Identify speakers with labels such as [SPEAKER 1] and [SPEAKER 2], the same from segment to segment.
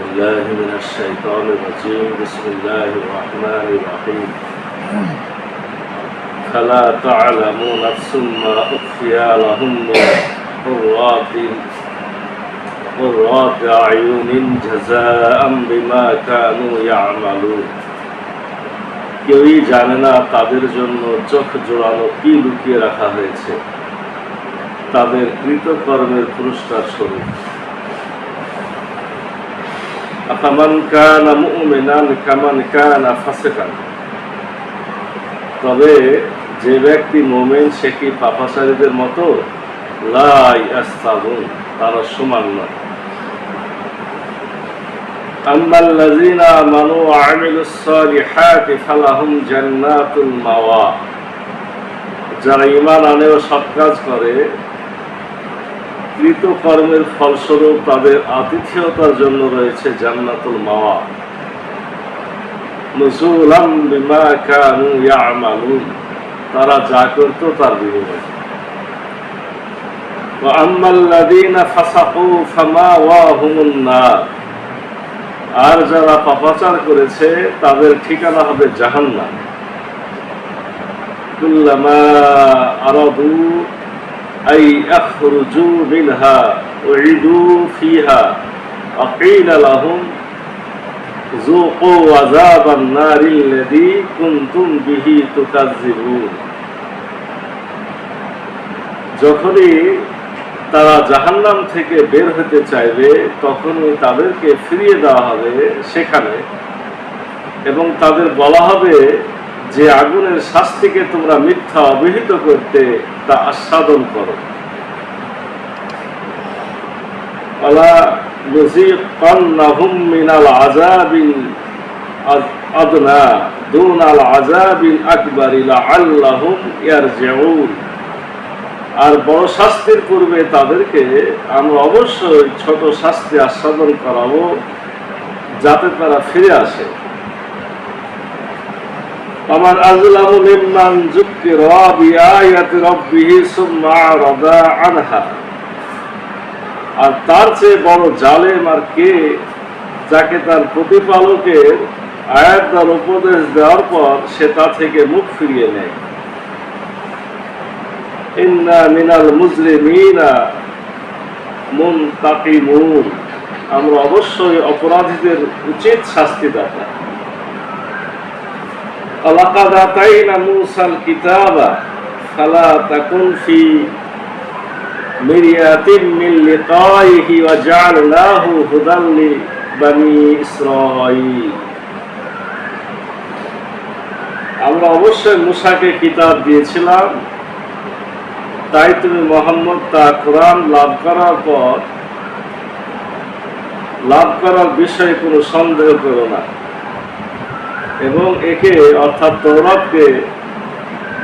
[SPEAKER 1] بالله من الشيطان الرجيم بسم الله الرحمن الرحيم فلا تعلم نفس ما أخفي لهم من قرات أعين جزاء بما كانوا يعملون কেউই জানে না তাদের জন্য চোখ জোড়ানো কি লুকিয়ে রাখা হয়েছে তাদের কৃতকর্মের পুরস্কার স্বরূপ। আফামান কানা মুমিনান কামান কানা ফাসিকান, তবে যে ব্যক্তি মুমিন সে কি পাপাচারীদের মতো? লা ইয়াস্তাবুন, তারা সমান নয়। আম্মাল্লাযীনা আমানু ওয়া আমিলুস সালিহাতি ফালাহুম জান্নাতুল মাওয়া, যারা ঈমান আনে ও সৎ কাজ করে কৃতকর্মের ফলস্বরূপ তাদের আতিথেয়তার জন্য রয়েছে জান্নাতুল মাওয়া। নুজুলাম বিমা কানু ইয়ামালুন, তারা যা করত তার বিনিময়ে। ওয়া আম্মাল্লাযীনা ফাসাকু ফামাওয়াহুমুন নার, আর যারা পাপাচার করেছে তাদের ঠিকানা হবে জাহান্নাম। কুল্লামা আরাদু আই আখরুজু মিনহা উইদু ফিহা আকিলা লাহুম যুকু আযাবান নারিল্লাযী কুনতুম বিহি তুকাজ্জিবুন, যখনই তারা জাহান্নাম থেকে বের হতে চাইবে তখনই তাদেরকে ফিরিয়ে দেওয়া হবে সেখানে, এবং তাদের বলা হবে যে আগুনের শাস্তিকে তোমরা মিথ্যা অবহিত করতে তা আস্বাদন করো। আলা নুযিকান্নাহুম মিনাল আযাবিল আদনা দুনাল আযাবিল আকবার লাআল্লাহুম ইয়ারজিউন, আর বড় শাস্তির পূর্বে তাদেরকে আমরা অবশ্যই ছোট শাস্তি আস্বাদন করাবো যাতে তারা ফিরে আসে। আমার আযলামু মিম্মান যুক্কিরা বিআয়াতি রাব্বিহি সুম্মা আরাদা আনহা, আর তার চেয়ে বড় জালেম আর কে, যাকে তার প্রতিপালকের আয়াত দ্বারা উপদেশ দেওয়ার পর সে তা থেকে মুখ ফিরিয়ে নেয়। ইন্না মিনাল মুজরিমিনা মুনতাকিমুন, আমরা অবশ্যই অপরাধীদের উচিত শাস্তিদাতা। লাকাদ আতাইনা মূসাল কিতাবা ফালা তাকুন ফি মিরিয়াতিন মিন লিকাইহি ওয়া জাআলনাহু হুদাল লিবানি ইসরাঈল, আমরা অবশ্যই মূসাকে কিতাব দিয়েছিলাম, তাই তুমি মুহাম্মদ তা কোরআন লাভ করার পর লাভ করার বিষয়ে কোনো সন্দেহ করো না, এবং একে অর্থাৎ তাওরাতকে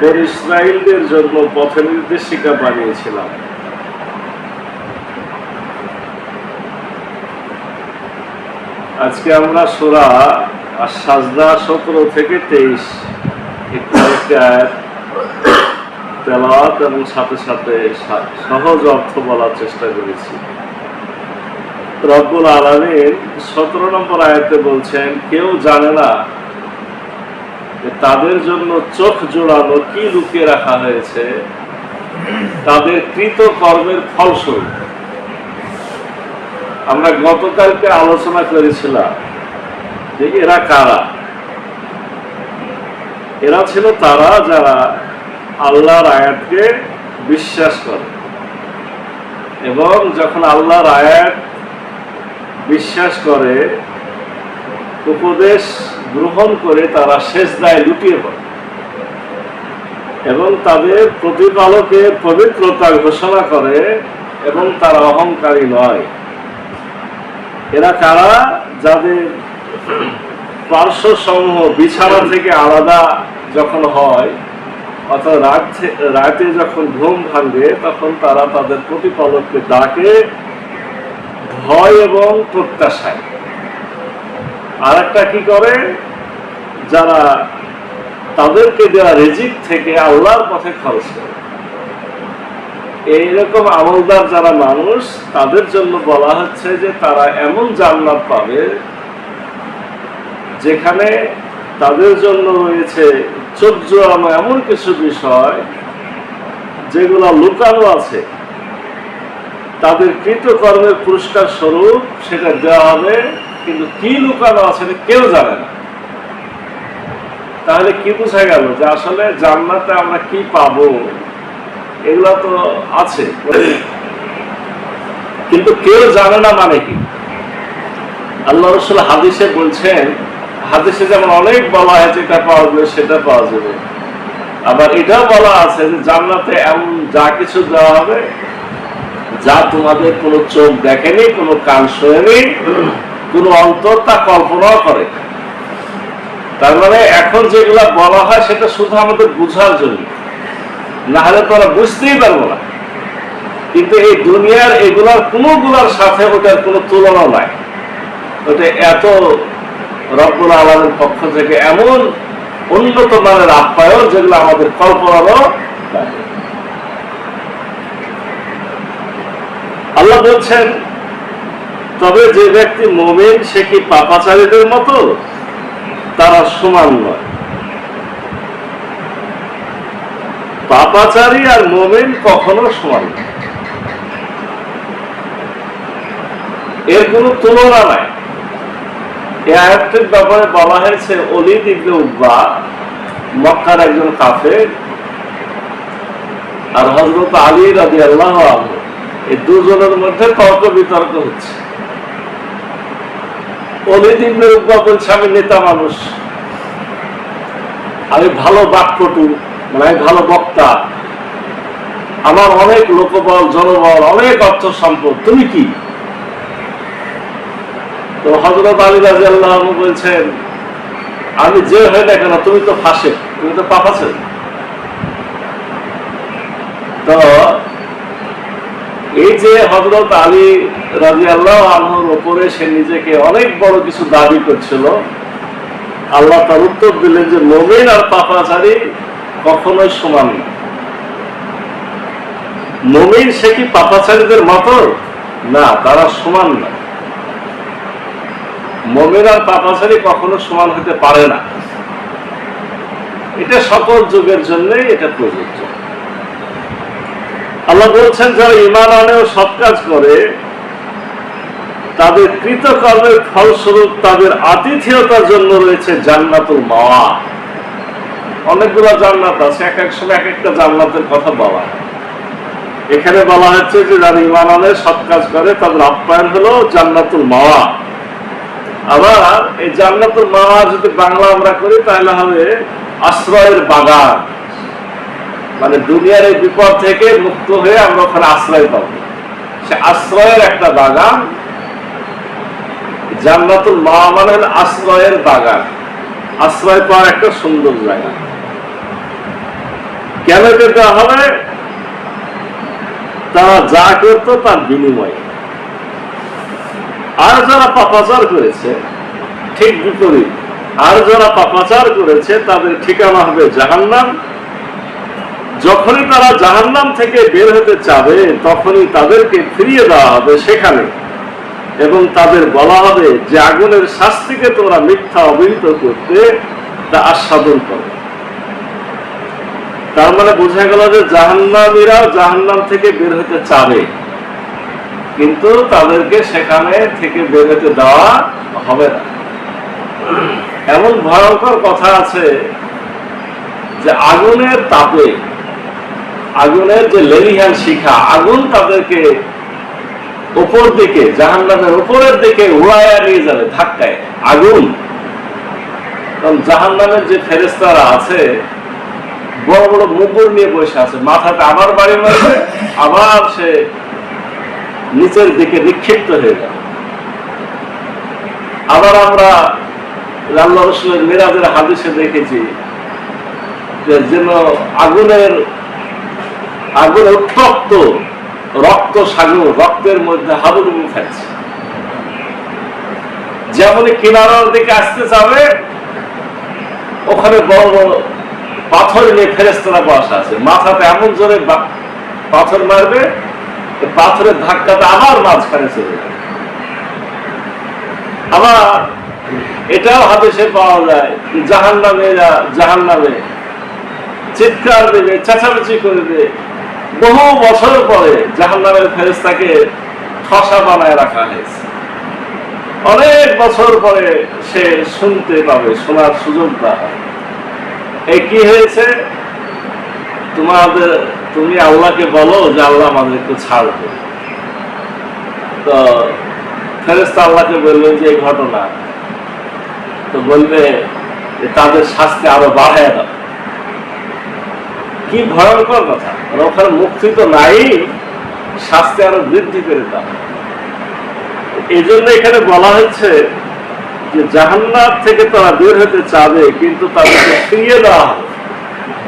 [SPEAKER 1] বনী ইসরাঈলদের জন্য পথ নির্দেশিকা বানিয়েছিলাম। আজকে আমরা সূরা আশ-সাজদা 17 থেকে 23 একটি আয়াত তেলাওয়াত এবং সাথে সাথে সহজ অর্থ বলার চেষ্টা করেছি। রব্বুল আলামিন 17 নম্বর আয়াতে বলছেন, কেউ জানে না যে তাদের জন্য চোখ জোড়ানো কি লুকিয়ে রাখা হয়েছে তাদের কৃত কর্মের ফলস্বরূপ। আমরা গতকালকে আলোচনা করেছিলাম যে এরা কারা। এরা ছিল তারা যারা আল্লাহর আয়াতকে বিশ্বাস করে, এবং যখন আল্লাহর আয়াত বিশ্বাস করে উপদেশ গ্রহণ করে তারা সেজদায় লুটিয়ে পড়ে এবং তাদের প্রতিপালকের পবিত্রতা ঘোষণা করে, এবং তারা অহংকারী নয়। এরা কারা? যাদের পার্শ্বসমূহ বিছানা থেকে আলাদা যখন হয়, অর্থাৎ রাতে যখন ঘুম ভাঙে তখন তারা তাদের প্রতিপালককে ডাকে ভয় এবং প্রত্যাশায়। আর একটা কি করে? যারা তাদেরকে দেওয়া রিজিক থেকে আল্লাহর পথে খরচ করে। এইরকম আমলদার যারা মানুষ, তাদের জন্য বলা হচ্ছে যে তারা এমন জান্নাত পাবে যেখানে তাদের জন্য রয়েছে চোখজোড়ানো এমন কিছু বিষয় যেগুলো লুকানো আছে, তাদের কৃতকর্মের পুরস্কার স্বরূপ সেটা দেওয়া হবে, কিন্তু কি লুকানো আছে কেউ জানে না। তাহলে কি বোঝা গেল যে আসলে জান্নাতে আমরা কি পাবো এগুলা তো আছে, কিন্তু কেউ জানে না। মানে কি? আল্লাহ রাসূল হাদিসে বলছেন, হাদিসে যেমন অনেক বলা হয়েছে এটা পাওয়া যাবে সেটা পাওয়া যাবে, আবার এটাও বলা আছে যে জান্নাতে এমন যা কিছু দেওয়া হবে যা তোমাদের কোনো চোখ দেখেনি, কোনো কান শোনেনি, কোনো অন্তর তা কল্পনাও করে। তার মানে এখন যেগুলা বলা হয় সেটা শুধু আমাদের বুঝার জন্য, না হলে তো আমরা বুঝতেই পারবো না। কিন্তু এই দুনিয়ার এগুলার কোনগুলার সাথে ওটার কোনো তুলনা নাই। ওটা এত রব্বুল আলামিনের পক্ষ থেকে এমন উন্নত মানের আপ্যায়ন যেগুলো আমাদের কল্পনারও। আল্লাহ বলছেন, তবে যে ব্যক্তি মুমিন সে কি পাপাচারীদের মতো? তারা সমান নয়। পাপাচারী আর মুমিন কখনো সমান নয়, এর কোনো তুলনা নাই। এই আয়াতটির ব্যাপারে বলা হয়েছে ওলীদ ইবনে উকবা মক্কার একজন কাফের, আর হযরত আলী রাদিয়াল্লাহু আনহু, এই দুজনের মধ্যে তর্ক বিতর্ক হচ্ছে। ওলীদ ইবনে উকবা বলছে, আমি নেতা মানুষ, আমি ভালো বাকপটু, মানে আমি ভালো বক্তা, আমার অনেক লোকবল, জনবল, অনেক অর্থ সম্পদ, তুমি কি? তো হযরত আলী রাদিয়াল্লাহু আনহু বলছেন, আমি যে হই না কেন তুমি তো ফাঁসে, তুমি তো পাপাচারী। তো এই যে হযরত আলী রাদিয়াল্লাহু আনহুর উপরে সে নিজেকে অনেক বড় কিছু দাবি করছিল, আল্লাহ তার উত্তর দিলেন যে মুমিন আর পাপাচারী কখনোই সমান না। মুমিন সে কি পাপাচারীদের মতো? না, তারা সমান না। মুমিন আর পাপাচারী কখনো সমান হতে পারে না। এটা সকল যুগের জন্যই এটা প্রযোজ্য। আল্লাহ বলছেন, যারা ঈমান আনে ও সৎ কাজ করে তাদের কৃতকর্মের ফলস্বরূপ তাদের আতিথেয়তার জন্য রয়েছে জান্নাতুল মাওয়া। অনেকগুলো জান্নাত আছে, এক এক সময় এক একটা জান্নাতের কথা বলা হয়। এখানে বলা হচ্ছে যে যারা ঈমান আনে সৎ কাজ করে তাদের আপ্যায়ন হলো জান্নাতুল মাওয়া। আবার এই জান্নাতুল মাওয়া যদি বাংলা আমরা করি তাহলে হবে আশ্রয়ের বাগান। মানে দুনিয়ার এই বিপদ থেকে মুক্ত হয়ে আমরা ওখানে আশ্রয় পাবো, সে আশ্রয়ের একটা বাগান। জান্নাতুল মাওয়া মানে আশ্রয়ের বাগান, আশ্রয় পাওয়ার একটা সুন্দর জায়গা। কেন যেতে হবে? তারা যা করতো তার বিনিময়ে। আর যারা পাপাচার করেছে ঠিক বিপরীত, আর যারা পাপাচার করেছে তাদের ঠিকানা হবে জাহান্নাম। যখনই তারা জাহান্নাম থেকে বের হতে চাবে তখনই তাদেরকে ফিরিয়ে দেওয়া হবে সেখানে, এবং তাদের বলা হবে যে আগুনের শাস্তিকে তোমরা মিথ্যা অবহিত করতে তা আস্বাদন করো। তার মানে বোঝা গেল যে জাহান্নামীরা জাহান্নাম থেকে বের হতে চাবে, কিন্তু তাদেরকে সেখানে থেকে বের হতে দেওয়া হবে না। এমন ভয়ঙ্কর কথা আছে যে আগুনের তাপে, আগুনের যে লেলিহান শিখা, আগুন তাদেরকে উপর দিকে, জাহান্নামের উপরের দিকে উড়াইয়া নিয়ে যাবে ধাক্কায়। আগুন, কারণ জাহান্নামের যে ফেরেশতারা আছে বড় বড় মুগুর নিয়ে বসে আছে, মাথাতে আবার বাড়ি মারবে, আবার সে নিচের দিকে নিক্ষিপ্ত হয়ে যাবে। আবার আমরা আল্লাহ রাসূলের মিরাজের হাদিসে দেখেছি যে যেন আগুনের উত্তপ্ত রক্ত সাগর, রক্তের মধ্যে হাবুডুবু খাচ্ছে। যেমনই কিনারার দিকে আসতে যাবে ওখানে বড় বড় পাথর নিয়ে ফেরেশতারা বসা আছে, মাথাতে এমন জোরে পাথর মারবে, পাথরের ধাক্কাতে আবার মাঝখানে চলে যাবে। আবার এটাও হাদিসে পাওয়া যায়, জাহান্নামীরা জাহান্নামে চিৎকার দেবে, চেঁচামেচি করবে। বহু বছর পরে জাহান্নামের ফেরেশতাকে ঠসা বানায় রাখা হয়েছে। অনেক বছর পরে সে শুনতে পাবে, শোনার সুযোগ পাবে। এই কি হয়েছে, তুমি আল্লাহকে বলো যে আল্লাহ আমাদের একটু ছাড় দেবে। তো ফেরেশতা আল্লাহকে বলবেন যে এই ঘটনা, তো বলবে যে তাদের শাস্তি আরো বাড়ায় দাও। কি ভয়ঙ্কর কথা! ওখানে মুক্তি তো নাই, শাস্তি আরো বৃদ্ধি করে দাও। এই জন্য এখানে বলা হচ্ছে যে জাহান্নাম থেকে তারা বের হতে চাবে, কিন্তু তাদেরকে ফিরিয়ে দেওয়া হবে,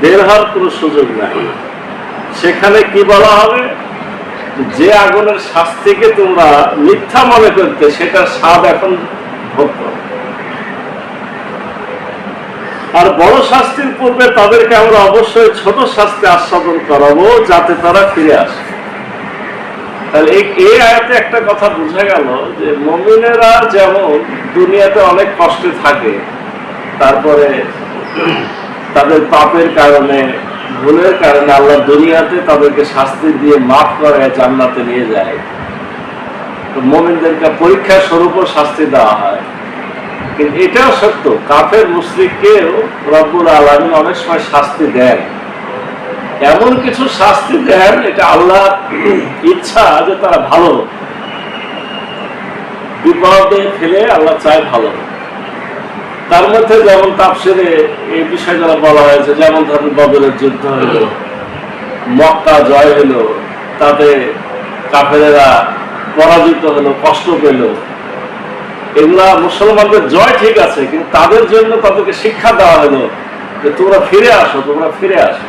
[SPEAKER 1] বের হওয়ার কোনো সুযোগ নাই। সেখানে কি বলা হবে, যে আগুনের শাস্তিকে তোমরা মিথ্যা মনে করতে, সেটার স্বাদ এখন ভোগ করো। আর বড় শাস্তির পূর্বে তাদেরকে আমরা অবশ্যই ছোট শাস্তি আস্বাদন করাবো, যাতে তারা ফিরে আসে। তাহলে এই আয়াতে একটা কথা বোঝা গেল যে মুমিনেরা যেমন দুনিয়াতে অনেক কষ্টে থাকে, তারপরে তাদের পাপের কারণে, ভুলের কারণে আল্লাহ দুনিয়াতে তাদেরকে শাস্তি দিয়ে মাফ করে জান্নাতে নিয়ে যায়। তো মুমিনদেরকে পরীক্ষা স্বরূপও শাস্তি দেওয়া হয়। কিন্তু এটাও সত্য, কাফের মুশরিককেও রব্বুল আলামিন অনেক সময় শাস্তি দেন। এমন কিছু শাস্তি দেন, এটা আল্লাহর ইচ্ছা যে তারা ভালো হোক, বিপদে ফেলে আল্লাহ চায় ভালো হোক। তার মধ্যে যেমন তাফসিরে এই বিষয়গুলো বলা হয়েছে, যেমন ধরুন বদরের যুদ্ধ হলো, মক্কা জয় হলো, তাতে কাফেরেরা পরাজিত হলো, কষ্ট পেল। এগুলা মুসলমানদের জয় ঠিক আছে, কিন্তু তাদের জন্য তাদেরকে শিক্ষা দেওয়া হলো যে তোমরা ফিরে আসো, তোমরা ফিরে আসো।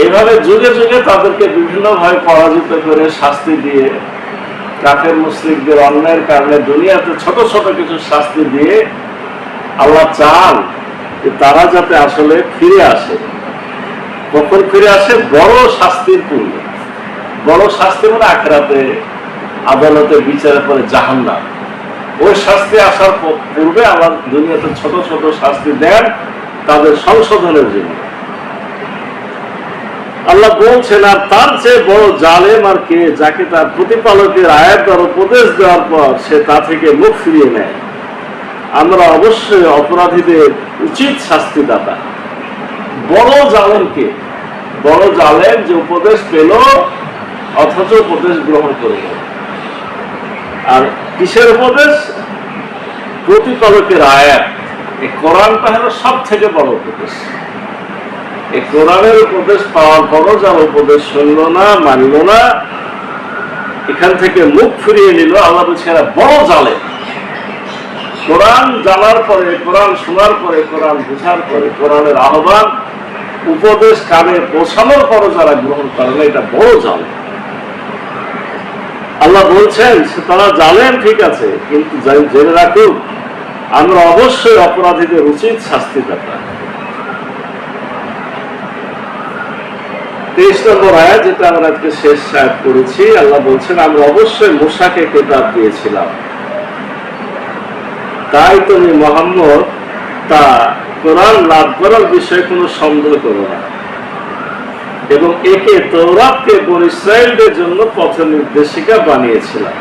[SPEAKER 1] এভাবে যুগে যুগে তাদেরকে বিভিন্নভাবে পরাজিত করে শাস্তি দিয়ে, কাফের মুশরিকদের অন্যায়ের কারণে দুনিয়াতে ছোট ছোট কিছু শাস্তি দিয়ে আল্লাহ চান যে তারা যাতে আসলে ফিরে আসে। কখন ফিরে আসে? বড় শাস্তির পূর্বে। বড় শাস্তি মানে আখিরাতে আদালতে বিচারের পরে জাহান্নাম। ওই শাস্তি আসার পূর্বে আল্লাহ দুনিয়াতে ছোট ছোট শাস্তি দেন তাদের সংশোধনের জন্য। আল্লাহ বলছেন, আর তার চেয়ে বড় জালেম আর কে, যাকে তার প্রতিপালকের আয়াত দ্বারা উপদেশ দেওয়ার পর সে তা থেকে মুখ ফিরিয়ে নেয়। আমরা অবশ্যই অপরাধীদের উচিত শাস্তিদাতা। বড় জালেম কে? বড় জালেম যে উপদেশ পেল অথচ উপদেশ গ্রহণ করল। আর কিসের উপদেশ? প্রতিপালকের আয়াত। এই কোরআনটা হলো সব থেকে বড় উপদেশ। এই কোরআনের উপদেশ পাওয়ার পরও যারা উপদেশ শুনল না, মানল না, এখান থেকে মুখ ফিরিয়ে নিল, আল্লাহ বলছে এরা বড় জালেম। কোরআন জানার পরে, কোরআন শোনার পরে, কোরআন বোঝার পরে, কোরআনের আহ্বান উপদেশ কানে পৌঁছানোর পরও যারা গ্রহণ করে না, এটা বড় জালেম। আল্লাহ বলছেন তারা জালেম ঠিক আছে, কিন্তু জেনে রাখুক আমরা অবশ্যই অপরাধীদের উচিত শাস্তিদাতা। 23 নম্বর আয়াত, যেটা আমরা আজকে শেষ আয়াত করেছি, আল্লাহ বলছেন আমরা অবশ্যই মূসাকে কিতাব দিয়েছিলাম, তাই তুমি মুহাম্মদ তা কোরআন লাভ করার বিষয়ে কোনো সন্দেহ করো না, এবং একে তাওরাতকে বনী ইসরাঈলদের জন্য পথ নির্দেশিকা বানিয়েছিলাম।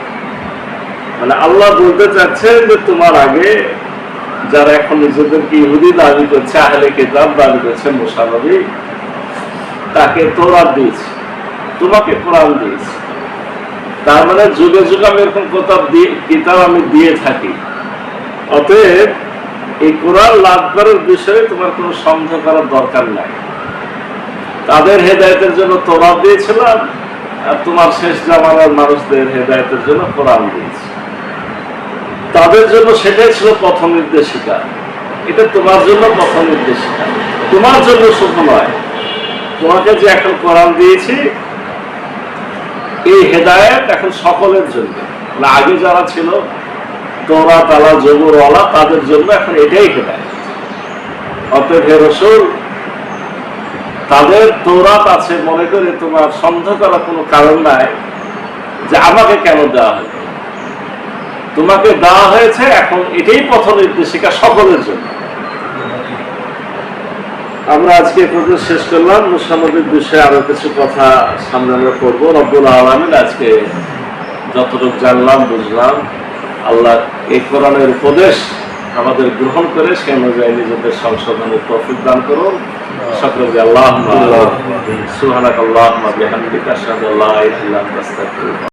[SPEAKER 1] মানে আল্লাহ বলতে চাচ্ছেন যে তোমার আগে যারা এখন নিজেদেরকে ইহুদি দাবি করছে, আহলে কিতাব দাবি করছে, মুসা নবী, তাকে তাওরাত দিয়েছি, তোমাকে কোরআন দিয়েছি। তার মানে যুগে যুগে আমি এরকম কিতাব আমি দিয়ে থাকি। অতএব এই কোরআন লাভ করার বিষয়ে তোমার কোনো সন্দেহ করার দরকার নাই। তাদের হেদায়েতের জন্য তাওরাত দিয়েছিলাম, আর তোমার শেষ জামানার মানুষদের হেদায়েতের জন্য কোরআন দিয়েছি। তাদের জন্য সেটাই ছিল পথ নির্দেশিকা। এটা তোমার জন্য পথ নির্দেশিকা, তোমার জন্য শুধু নয়, তোমাকে যে এখন কোরআন দিয়েছি এই হেদায়েত এখন সকলের জন্য। মানে আগে যারা ছিল তাওরাত আলা জবুর ওয়ালা, তাদের জন্য এখন এটাই হেদায়েত। অতএব হে রাসূল, তাদের তৌরাত আছে মনে করে তোমার সন্দেহ করার কোনো কারণ নাই যে আমাকে কেন দেওয়া হয়। তোমাকে দেওয়া হয়েছে, এখন এটাই পথ নির্দেশিকা সকলের জন্য। আমরা আজকে পর্যন্ত শেষ করলাম। মুসাম্মদের বিষয়ে আরো কিছু কথা সামনে আমরা করবো। রব্বুল আলামিন আজকে যতটুকু জানলাম বুঝলাম, আল্লাহ এই কোরআনের উপদেশ আমাদের গ্রহণ করে সে অনুযায়ী নিজেদের সংশোধনের তৌফিক দান করুন। সকলকে আল্লাহুম্মা সুবহানাকাল্লাহুম্মা বিহামদিকা আশহাদু আল্লা ইলাহা ইল্লা আনতা আস্তাগফিরুকা।